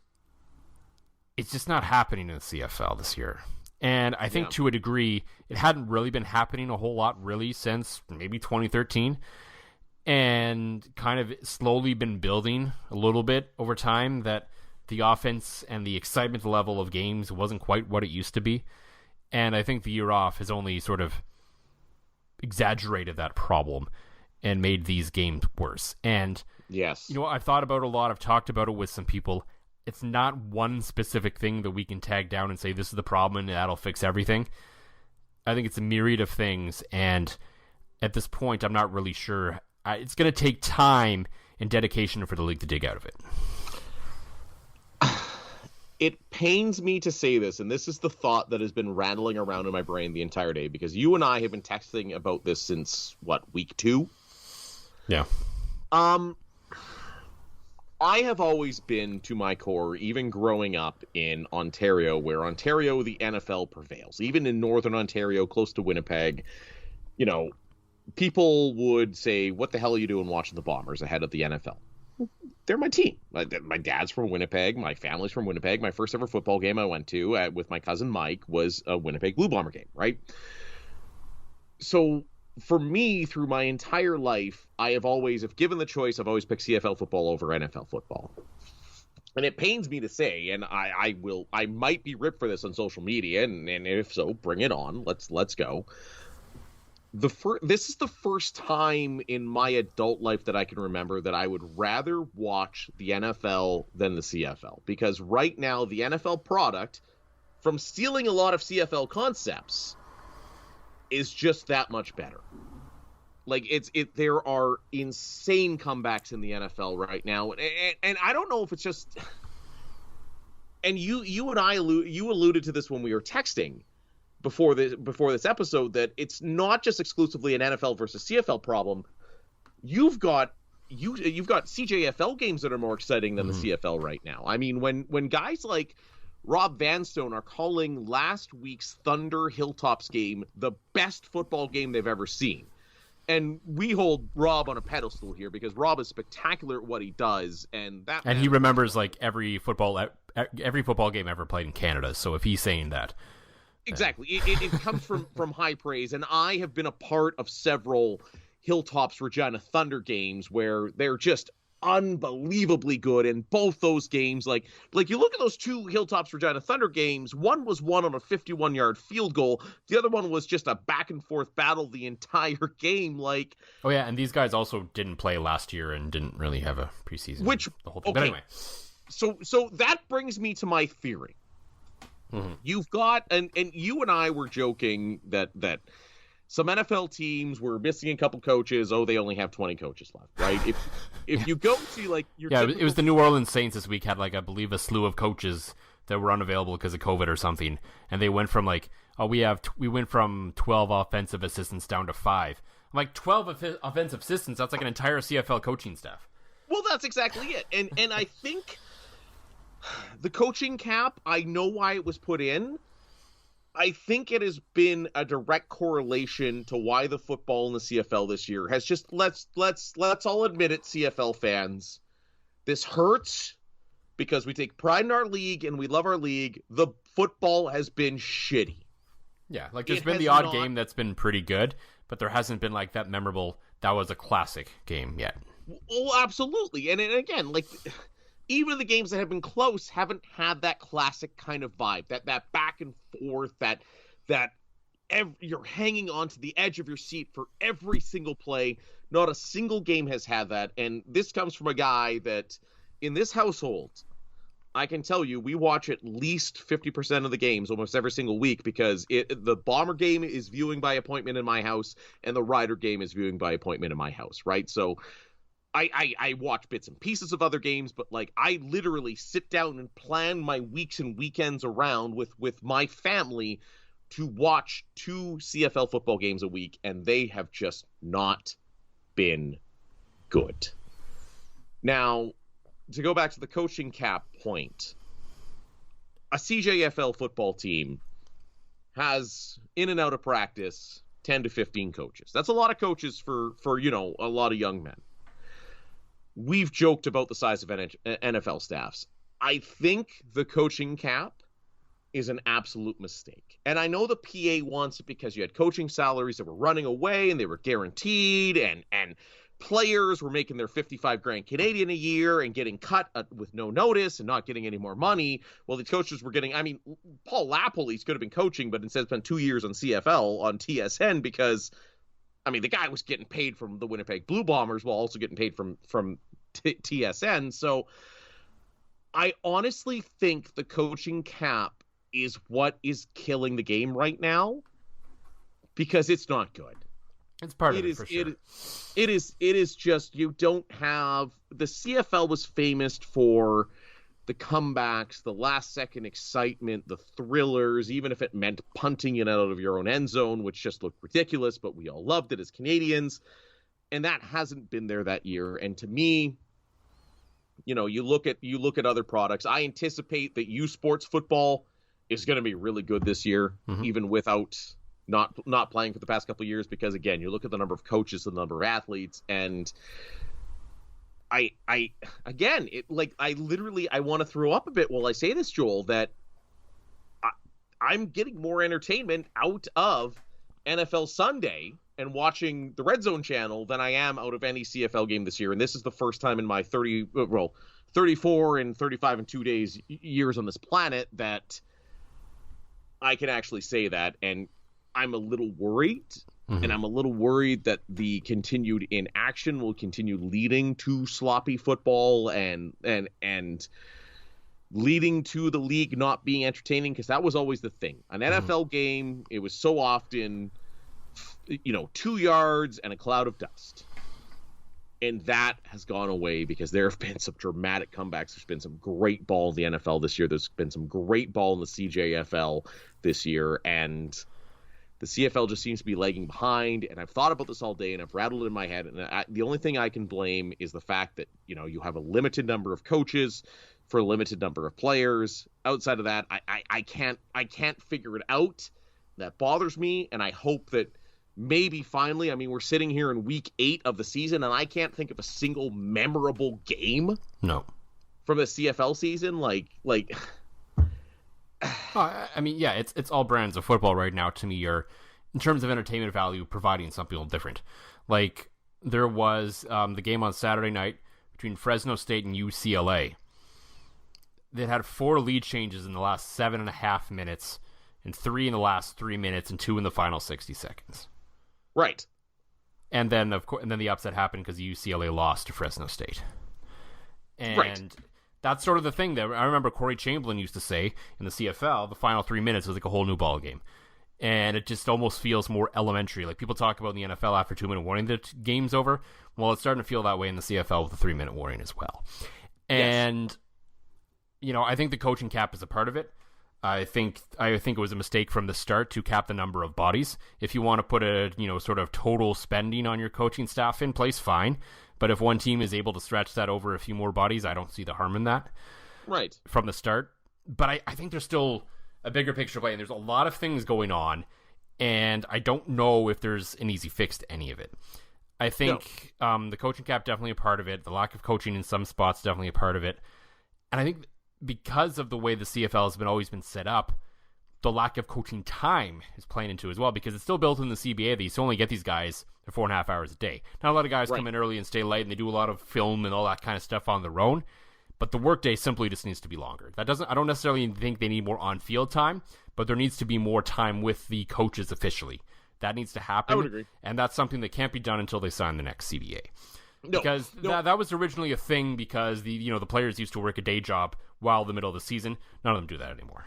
it's just not happening in the CFL this year. And I think to a degree, it hadn't really been happening a whole lot really since maybe 2013. And kind of slowly been building a little bit over time that the offense and the excitement level of games wasn't quite what it used to be. And I think the year off has only sort of exaggerated that problem and made these games worse. And yes, you know, I've thought about it a lot. I've talked about it with some people. It's not one specific thing that we can tag down and say this is the problem and that'll fix everything. I think it's a myriad of things, and at this point, I'm not really sure. It's going to take time and dedication for the league to dig out of it. It pains me to say this, and this is the thought that has been rattling around in my brain the entire day, because you and I have been texting about this since, week 2? Yeah. I have always been, to my core, even growing up in Ontario, where Ontario, the NFL prevails. Even in Northern Ontario, close to Winnipeg, you know, people would say, what the hell are you doing watching the Bombers ahead of the NFL? They're my team. My dad's from Winnipeg. My family's from Winnipeg. My first ever football game I went to with my cousin Mike was a Winnipeg Blue Bomber game, right? So for me, through my entire life, if given the choice, I've always picked CFL football over NFL football. and it pains me to say, and I might be ripped for this on social media, and if so, bring it on. Let's go. This is the first time in my adult life that I can remember that I would rather watch the NFL than the CFL, because right now the NFL product, from stealing a lot of CFL concepts, is just that much better. Like there are insane comebacks in the NFL right now, and I don't know if it's just. And you and I alluded to this when we were texting before this episode, that it's not just exclusively an NFL versus CFL problem. You've got CJFL games that are more exciting than the CFL right now. I mean, when guys like Rob Vanstone are calling last week's Thunder Hilltops game the best football game they've ever seen. And we hold Rob on a pedestal here because Rob is spectacular at what he does, and he remembers like every football game ever played in Canada. So if he's saying that, exactly, it comes from high praise. And I have been a part of several Hilltops Regina Thunder games where they're just unbelievably good. In both those games, like you look at those two Hilltops Regina Thunder games, one was won on a 51-yard field goal, the other one was just a back and forth battle the entire game. Like, oh yeah, and these guys also didn't play last year and didn't really have a preseason, the whole thing. Okay, but anyway, so that brings me to my theory. You've got, and you and I were joking that some NFL teams were missing a couple coaches. Oh, they only have 20 coaches left, right? If you go to like your it was the New Orleans Saints this week had like, I believe, a slew of coaches that were unavailable because of COVID or something, and they went from like, we went from 12 offensive assistants down to 5. I'm like, 12 offensive assistants? That's like an entire CFL coaching staff. Well, that's exactly it, and I think the coaching cap, I know why it was put in. I think it has been a direct correlation to why the football in the CFL this year has just, let's all admit it, CFL fans, this hurts because we take pride in our league and we love our league. The football has been shitty. Yeah, like there's been the odd game that's been pretty good, but there hasn't been like that memorable, that was a classic game yet. Well, absolutely. And again, like, even the games that have been close haven't had that classic kind of vibe, that back and forth, that you're hanging on to the edge of your seat for every single play. Not a single game has had that. And this comes from a guy that in this household, I can tell you, we watch at least 50% of the games almost every single week, because the Bomber game is viewing by appointment in my house and the Rider game is viewing by appointment in my house, right? So I watch bits and pieces of other games, but like I literally sit down and plan my weeks and weekends around with my family to watch 2 CFL football games a week, and they have just not been good. Now, to go back to the coaching cap point, a CJFL football team has in and out of practice 10 to 15 coaches. That's a lot of coaches for a lot of young men. We've joked about the size of NFL staffs. I think the coaching cap is an absolute mistake. And I know the PA wants it because you had coaching salaries that were running away and they were guaranteed, and players were making their 55 grand Canadian a year and getting cut with no notice and not getting any more money. Well, the coaches were getting, I mean, Paul Lapolis could have been coaching, but instead spent 2 years on CFL on TSN because, I mean, the guy was getting paid from the Winnipeg Blue Bombers while also getting paid from TSN. So I honestly think the coaching cap is what is killing the game right now, because it's not good. It's part of it for sure. It is just, you don't have, the CFL was famous for the comebacks, the last second excitement, the thrillers, even if it meant punting it out of your own end zone, which just looked ridiculous, but we all loved it as Canadians. And that hasn't been there that year. And to me, you look at other products. I anticipate that U Sports football is going to be really good this year, even without not playing for the past couple of years, because again, you look at the number of coaches, the number of athletes, and I want to throw up a bit while I say this, Joel, that I'm getting more entertainment out of NFL Sunday and watching the Red Zone channel than I am out of any CFL game this year. And this is the first time in my 34 and 35 and 2 days years on this planet that I can actually say that. And I'm a little worried. And I'm a little worried that the continued inaction will continue leading to sloppy football and leading to the league not being entertaining, because that was always the thing. An NFL game, it was so often, 2 yards and a cloud of dust. And that has gone away because there have been some dramatic comebacks. There's been some great ball in the NFL this year. There's been some great ball in the CJFL this year. And the CFL just seems to be lagging behind, and I've thought about this all day, and I've rattled it in my head, and the only thing I can blame is the fact that, you have a limited number of coaches for a limited number of players. Outside of that, I can't figure it out. That bothers me, and I hope that maybe finally, we're sitting here in week 8 of the season, and I can't think of a single memorable game from the CFL season. It's all brands of football right now to me are, in terms of entertainment value, providing something different. Like, there was the game on Saturday night between Fresno State and UCLA. They had 4 lead changes in the last 7.5 minutes, and 3 in the last 3 minutes, and 2 in the final 60 seconds. Right. And then, of course, the upset happened because UCLA lost to Fresno State. And right. That's sort of the thing that I remember Corey Chamberlain used to say in the CFL, the final 3 minutes was like a whole new ball game. And it just almost feels more elementary. Like, people talk about in the NFL after 2-minute warning that game's over. Well, it's starting to feel that way in the CFL with a 3-minute warning as well. And, I think the coaching cap is a part of it. I think it was a mistake from the start to cap the number of bodies. If you want to put a, sort of total spending on your coaching staff in place, fine. But if one team is able to stretch that over a few more bodies, I don't see the harm in that. Right. From the start. But I think there's still a bigger picture play, and there's a lot of things going on, and I don't know if there's an easy fix to any of it. I think the coaching cap definitely a part of it. The lack of coaching in some spots definitely a part of it. And I think because of the way the CFL has always been set up, the lack of coaching time is playing into as well, because it's still built in the CBA that you only get these guys for 4.5 hours a day. Now, a lot of guys come in early and stay late, and they do a lot of film and all that kind of stuff on their own, but the workday simply just needs to be longer. I don't necessarily think they need more on-field time, but there needs to be more time with the coaches officially. That needs to happen. I would agree. And that's something that can't be done until they sign the next CBA. Because that was originally a thing, because the players used to work a day job while in the middle of the season. None of them do that anymore.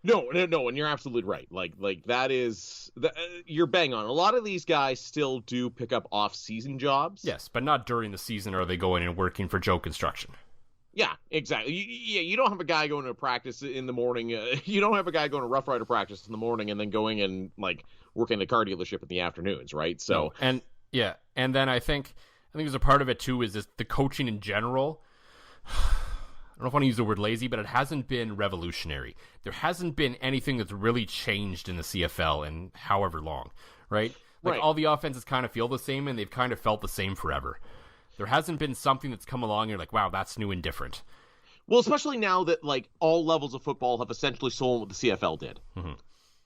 No, and you're absolutely right. Like that is you're bang on. A lot of these guys still do pick up off-season jobs. Yes, but not during the season are they going and working for Joe Construction. Yeah, exactly. You don't have a guy going to practice in the morning. You don't have a guy going to Rough Rider practice in the morning and then going and working at the car dealership in the afternoons, right? So and then I think there's a part of it too is just the coaching in general. I don't know if I want to use the word lazy, but it hasn't been revolutionary. There hasn't been anything that's really changed in the CFL in however long, right? All the offenses kind of feel the same, and they've kind of felt the same forever. There hasn't been something that's come along and you're like, wow, that's new and different. Well, especially now that all levels of football have essentially stolen what the CFL did. Mm-hmm.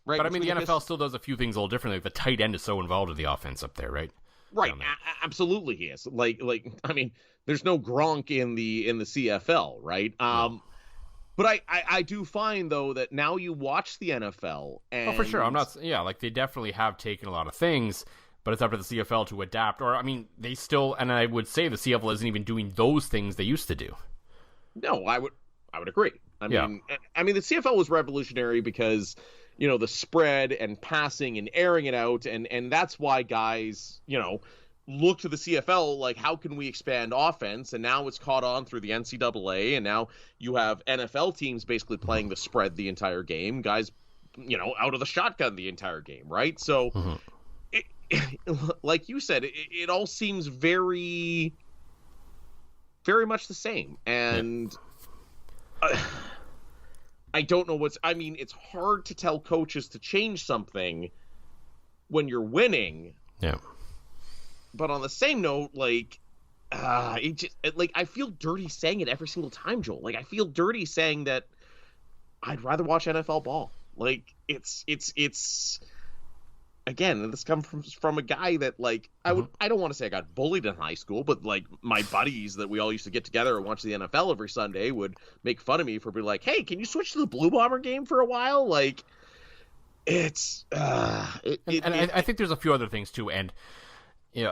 Right? But the NFL still does a few things a little differently. The tight end is so involved with the offense up there, right? Right, absolutely he is. There's no Gronk in the CFL, right? No. But I do find though that now you watch the NFL and for sure. I'm not. Yeah, they definitely have taken a lot of things, but it's up to the CFL to adapt. Or they still, and I would say the CFL isn't even doing those things they used to do. No, I would agree. the CFL was revolutionary because the spread and passing and airing it out, and that's why guys look to the CFL like, how can we expand offense? And now it's caught on through the NCAA, and now you have NFL teams basically playing the spread the entire game, guys out of the shotgun the entire game, right? So like you said, it all seems very, very much the same, and I don't know it's hard to tell coaches to change something when you're winning. Yeah. But on the same note, I feel dirty saying it every single time, Joel. I feel dirty saying that I'd rather watch NFL ball. again, this comes from a guy that, like, I don't want to say I got bullied in high school, but, like, my buddies that we all used to get together and watch the NFL every Sunday would make fun of me for being like, hey, can you switch to the Blue Bomber game for a while? Like, it's I think there's a few other things too, and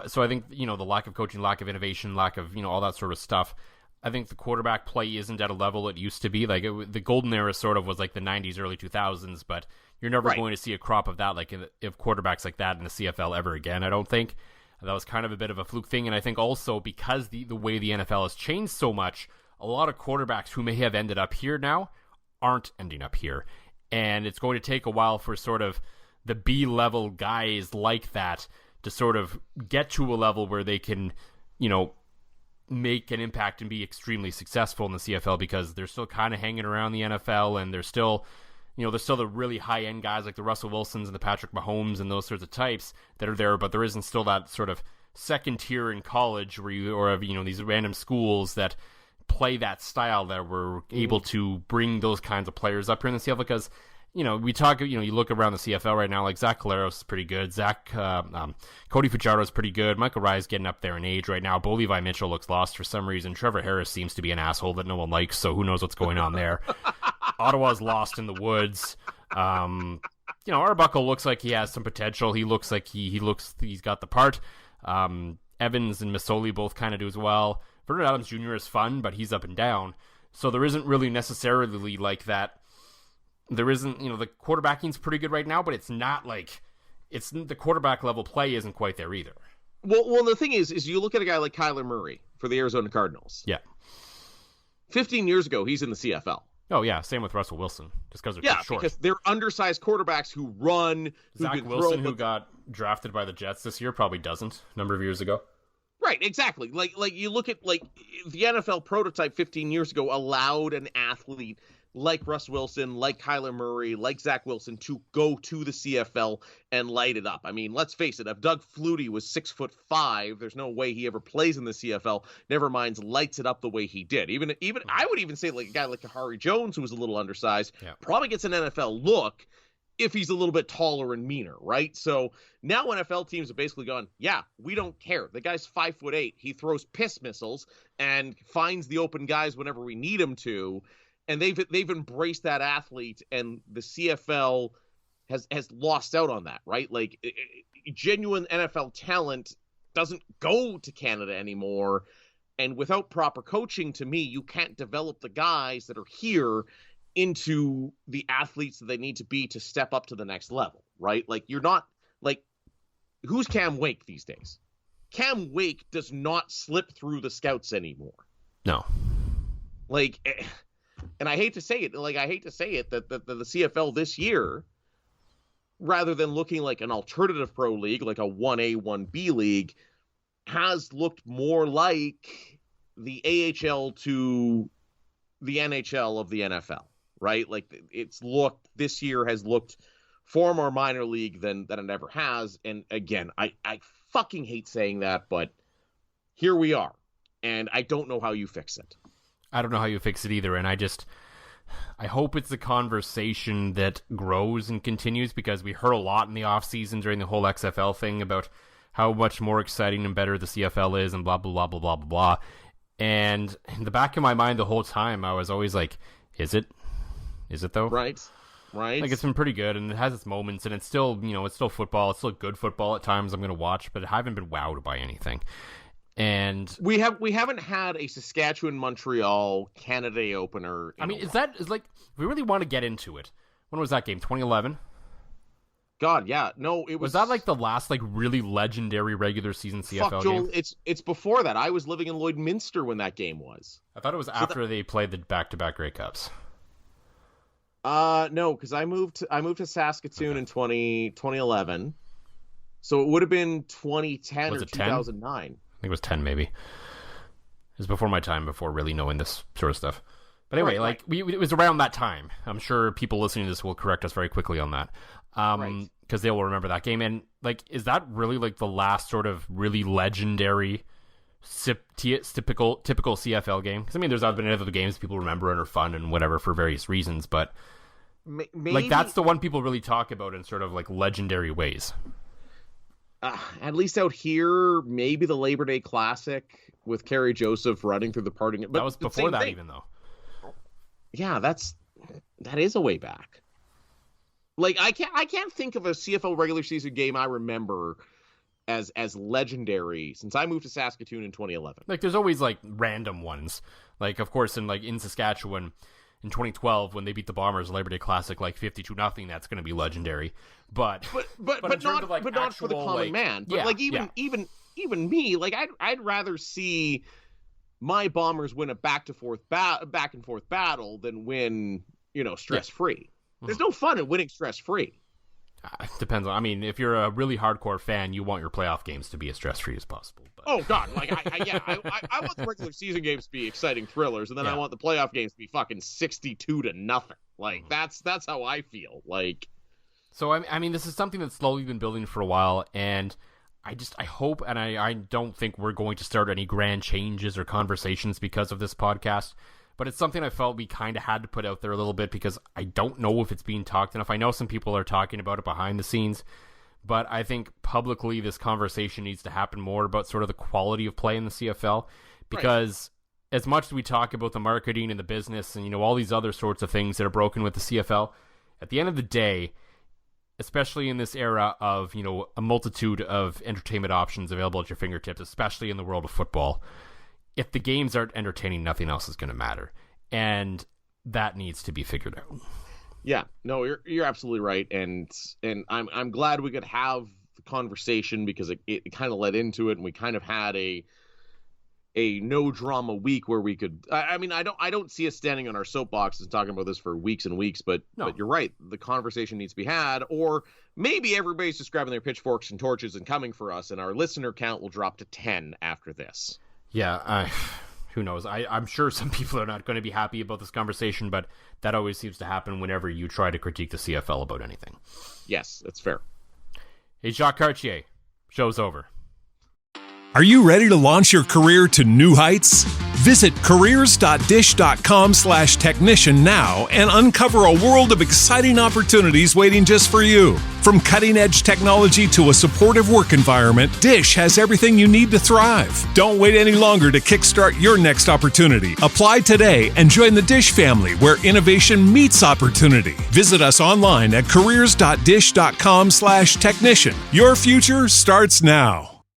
so I think the lack of coaching, lack of innovation, lack of all that sort of stuff. I think the quarterback play isn't at a level it used to be. Like the golden era sort of was like the 90s, early 2000s, but you're never going to see a crop of that, like if quarterbacks like that in the CFL ever again. I don't think. That was kind of a bit of a fluke thing, and I think also because the way the NFL has changed so much, a lot of quarterbacks who may have ended up here now aren't ending up here. And it's going to take a while for sort of the B-level guys like that to sort of get to a level where they can, make an impact and be extremely successful in the CFL, because they're still kind of hanging around the NFL, and they're still, there's still the really high-end guys like the Russell Wilsons and the Patrick Mahomes and those sorts of types that are there, but there isn't still that sort of second tier in college or these random schools that play that style that were able to bring those kinds of players up here in the CFL, because we talk, you look around the CFL right now, like Zach Collaros is pretty good. Cody Fajardo is pretty good. Michael Rye's getting up there in age right now. Bo Levi Mitchell looks lost for some reason. Trevor Harris seems to be an asshole that no one likes, so who knows what's going on there. Ottawa's lost in the woods. Arbuckle looks like he has some potential. He looks like he's got the part. Evans and Masoli both kind of do as well. Vernon Adams Jr. is fun, but he's up and down. So there isn't really necessarily like that. There isn't, the quarterbacking's pretty good right now, but it's not like the quarterback level play isn't quite there either. Well, the thing is you look at a guy like Kyler Murray for the Arizona Cardinals. Yeah. 15 years ago, he's in the CFL. Oh, yeah. Same with Russell Wilson, just because they're too short. Because they're undersized quarterbacks who run. Zach Wilson, who got drafted by the Jets this year, probably doesn't, a number of years ago. Right, exactly. Like you look at, like, the NFL prototype 15 years ago allowed an athlete like Russ Wilson, like Kyler Murray, like Zach Wilson to go to the CFL and light it up. I mean, let's face it, if Doug Flutie was 6'5", there's no way he ever plays in the CFL, never mind lights it up the way he did. Even I would even say like a guy like Kahari Jones, who was a little undersized, probably gets an NFL look if he's a little bit taller and meaner, right? So now NFL teams have basically gone, yeah, we don't care. The guy's 5'8". He throws piss missiles and finds the open guys whenever we need him to. And they've embraced that athlete, and the CFL has lost out on that, right? Like, genuine NFL talent doesn't go to Canada anymore, and without proper coaching, to me, you can't develop the guys that are here into the athletes that they need to be to step up to the next level, right? Like, you're not, like, who's Cam Wake these days? Cam Wake does not slip through the scouts anymore. No. Like... And I hate to say it, that the CFL this year, rather than looking like an alternative pro league, like a 1A, 1B league, has looked more like the AHL to the NHL of the NFL, right? Like this year has looked far more minor league than it ever has. And again, I fucking hate saying that, but here we are. And I don't know how you fix it. I don't know how you fix it either, and I hope it's a conversation that grows and continues, because we heard a lot in the offseason during the whole XFL thing about how much more exciting and better the CFL is and blah, blah, blah, blah, blah, blah, blah. And in the back of my mind the whole time, I was always like, is it? Is it, though? Right. Like, it's been pretty good, and it has its moments, and it's still, it's still football. It's still good football at times I'm going to watch, but I haven't been wowed by anything. And we haven't had a Saskatchewan Montreal Canada Day opener. I mean, is like, if we really want to get into it, when was that game? 2011? God, yeah. No, it was that like the last like really legendary regular season CFL Joel, game? It's before that. I was living in Lloydminster when that game was. I thought it was after they played the back-to-back Grey Cups. No, because I moved to Saskatoon in 2011. So it would have been 2010 was or it 10? 2009. I think it was 10 maybe. It was before my time, before really knowing this sort of stuff. But anyway, right. it was around that time. I'm sure people listening to this will correct us very quickly on that. Because they will remember that game. And like, is that really like the last sort of really legendary typical CFL game? Because I mean, there's been other games people remember and are fun and whatever for various reasons, but maybe, like that's the one people really talk about in sort of like legendary ways. at least out here, maybe the Labor Day Classic with Kerry Joseph running through the parting. But that was before that, even though. Yeah, that is a way back. Like I can't think of a CFL regular season game I remember as legendary since I moved to Saskatoon in 2011. Like there's always like random ones. Like of course in Saskatchewan in 2012 when they beat the Bombers Labor Day Classic like 52-0, that's going to be legendary. But not like but not for the common man. But even me, like I'd rather see my Bombers win a back and forth battle than win, stress free. There's no fun in winning stress free. Depends on. I mean, if you're a really hardcore fan, you want your playoff games to be as stress free as possible. But. Oh God, like I want the regular season games to be exciting thrillers, and then I want the playoff games to be fucking 62-0. Like that's how I feel. Like, so I mean, this is something that's slowly been building for a while, and I hope, and I don't think we're going to start any grand changes or conversations because of this podcast. But it's something I felt we kind of had to put out there a little bit because I don't know if it's being talked enough. I know some people are talking about it behind the scenes, but I think publicly this conversation needs to happen more about sort of the quality of play in the CFL because as much as we talk about the marketing and the business and, all these other sorts of things that are broken with the CFL, at the end of the day, especially in this era of, a multitude of entertainment options available at your fingertips, especially in the world of football, if the games aren't entertaining, nothing else is going to matter. And that needs to be figured out. Yeah, no, you're absolutely right. And I'm glad we could have the conversation because it kind of led into it, and we kind of had a no drama week where we could. I mean, I don't see us standing on our soapboxes and talking about this for weeks and weeks, but you're right. The conversation needs to be had, or maybe everybody's just grabbing their pitchforks and torches and coming for us, and our listener count will drop to 10 after this. Yeah, who knows? I'm sure some people are not going to be happy about this conversation, but that always seems to happen whenever you try to critique the CFL about anything. Yes, that's fair. Hey, Jacques Cartier, show's over. Are you ready to launch your career to new heights? Visit careers.dish.com/technician now and uncover a world of exciting opportunities waiting just for you. From cutting-edge technology to a supportive work environment, Dish has everything you need to thrive. Don't wait any longer to kickstart your next opportunity. Apply today and join the Dish family where innovation meets opportunity. Visit us online at careers.dish.com/technician. Your future starts now.